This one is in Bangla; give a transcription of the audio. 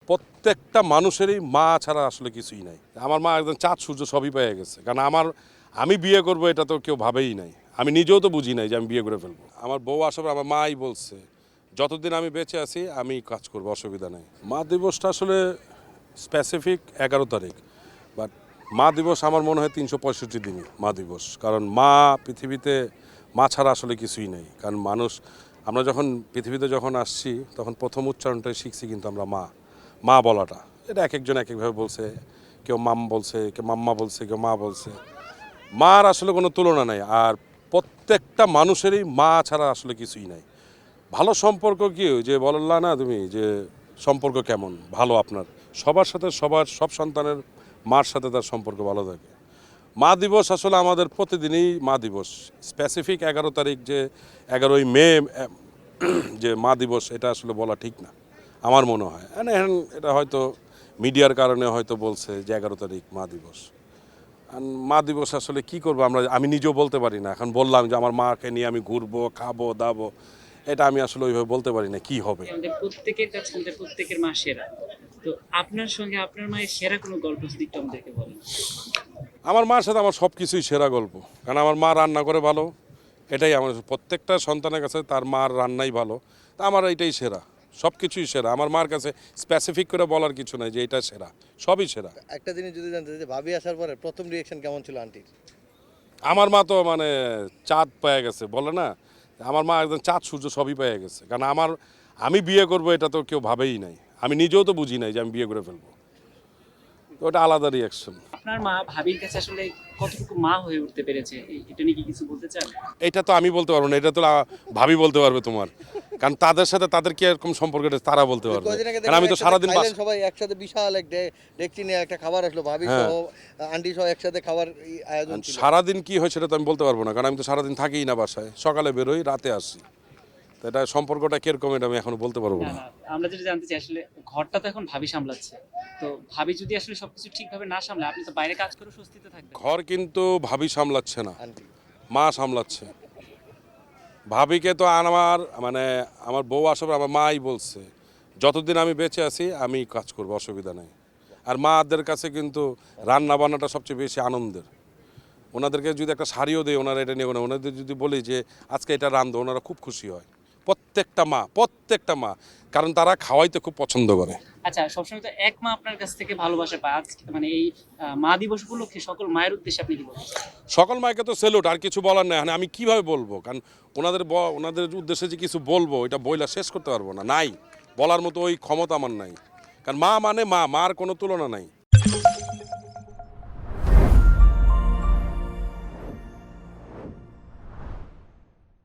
প্রত্যেকটা মানুষেরই মা ছাড়া আসলে কিছুই নাই। আমার মা একদম চাঁদ সূর্য সবই পেয়ে গেছে, কারণ আমি বিয়ে করব এটা তো কেউ ভাবেই নাই। আমি নিজেও তো বুঝি নাই যে আমি বিয়ে করে ফেলবো। আমার বউ আসার পর আমার মাই বলছে যতদিন আমি বেঁচে আছি আমি কাজ করবো, অসুবিধা নেই। মা দিবসটা আসলে স্পেসিফিক 11 তারিখ, বাট মা দিবস আমার মনে হয় 365 দিনই মা দিবস। কারণ মা পৃথিবীতে মা ছাড়া আসলে কিছুই নেই। কারণ আমরা যখন পৃথিবীতে যখন আসছি তখন প্রথম উচ্চারণটাই শিখছি কিন্তু আমরা মা মা বলাটা। এটা এক একজন এক একভাবে বলছে, কেউ মাম বলছে, কেউ মাম্মা বলছে, কেউ মা বলছে। মার আসলে কোনো তুলনা নাই। আর প্রত্যেকটা মানুষেরই মা ছাড়া আসলে কিছুই নাই। ভালো সম্পর্ক কি ওই যে বললা না তুমি যে সম্পর্ক কেমন ভালো আপনার, সবার সাথে সব সন্তানের মার সাথে তার সম্পর্ক ভালো থাকে। মা দিবস আসলে আমাদের প্রতিদিনই মা দিবস। স্পেসিফিক 11 তারিখ যে 11ই মে যে মা দিবস, এটা আসলে বলা ঠিক না আমার মনে হয়। এটা হয়তো মিডিয়ার কারণে হয়তো বলছে যে 11 তারিখ মা দিবস। আর মা দিবস আসলে কি করবো আমি নিজেও বলতে পারি না। এখন বললাম যে আমার মাকে নিয়ে আমি ঘুরবো, খাবো দাবো, এটা আমি আসলে ওইভাবে বলতে পারি না কি হবে। আমাদের প্রত্যেকের কাছে আমাদের প্রত্যেকের মা সেরা। তো আপনার সঙ্গে আপনার মায়ের সেরা কোনো গল্প যদি একটু আমাদেরকে বলেন। আমার মার সাথে আমার সব কিছুই সেরা গল্প, কারণ আমার মা রান্না করে ভালো। এটাই আমার প্রত্যেকটা সন্তানের কাছে তার মার রান্নাই ভালো। তা আমার এটাই সেরা, সব কিছুই সেরা। আমার মার কাছে স্পেসিফিক করে বলার কিছু নাই যে এটা সেরা, সবই সেরা। একটা জিনিস যদি জানতে চাই যে ভাবি আসার পরে প্রথম রিয়েকশন কেমন ছিল আন্টির? আমার মা তো মানে চাঁদ পেয়ে গেছে বলে না, আমার মা একদম চাঁদ সূর্য সবই পেয়ে গেছে। কারণ আমি বিয়ে করব এটা তো কেউ ভাবেই নাই। আমি নিজেও তো বুঝি নাই যে আমি বিয়ে করে ফেলবো। তো ওটা আলাদা রিয়াকশন। আপনার মা ভাবির কাছে আসলে কতটুকু মা হয়ে উঠতে পেরেছে, এটা নিয়ে কি কিছু বলতে চান? এটা তো আমি বলতে পারবো না, এটা তো ভাবি বলতে পারবে তোমার। কারণ তাদের সাথে তাদের কি এরকম সম্পর্ক এটা তারা বলতে পারবে। কয়দিন আগে কারণ আমি তো একসাথে সারাদিন খাইলেন সবাই একসাথে, বিশাল এক ডেকচি নিয়ে একটা খাবার আসলো, ভাবি হ্যাঁ। সহ আন্টি সহ একসাথে খাবার আয়োজন ছিল। সারাদিন কি হয় সেটা তো আমি বলতে পারবো না, কারণ আমি তো সারাদিন থাকিই না বাসায়, সকালে বেরোই রাতে আসি। তো এটা সম্পর্কটা কিরকম এটা আমি এখনো বলতে পারবো না না। না, আমরা যেটা জানতে চাই আসলে ঘরটা তো এখন ভাবি সামলাচ্ছে। তো ভাবি যদি আসলে সবকিছু ঠিকভাবে না সামলে, আপনি তো বাইরে কাজ করে স্বস্তিতে থাকবেন। ঘর কিন্তু ভাবি সামলাচ্ছে না, আন্টি মা সামলাচ্ছে। ভাবিকে তো আমার বউ আসার পর আমার মাই বলছে যতদিন আমি বেঁচে আছি আমি কাজ করবো, অসুবিধা নেই। আর মাদের কাছে কিন্তু রান্না বান্নাটা সবচেয়ে বেশি আনন্দের। ওনাদেরকে যদি একটা শাড়িও দেয় ওনারা এটা নিয়ে ওনাদের যদি বলি যে আজকে এটা রান্ধো, ওনারা খুব খুশি হয়। প্রত্যেকটা মা, কারণ তারা খাওয়াইতে খুব পছন্দ করে। আচ্ছা, সবসময় তো এক মা আপনার কাছ থেকে ভালোবাসা পায়, আজকে মানে এই মা দিবস উপলক্ষে সকল মায়ের উদ্দেশ্যে আপনি কি বলবেন? সকল মাকে তো সেলুট, আর কিছু বলার নেই। আমি কিভাবে বলবো, কারণ ওনাদের উদ্দেশ্যে যে কিছু বলবো এটা বইলা শেষ করতে পারবো না, নাই বলার মতো ওই ক্ষমতা আমার নাই। কারণ মা মানে মার কোনো তুলনা নাই।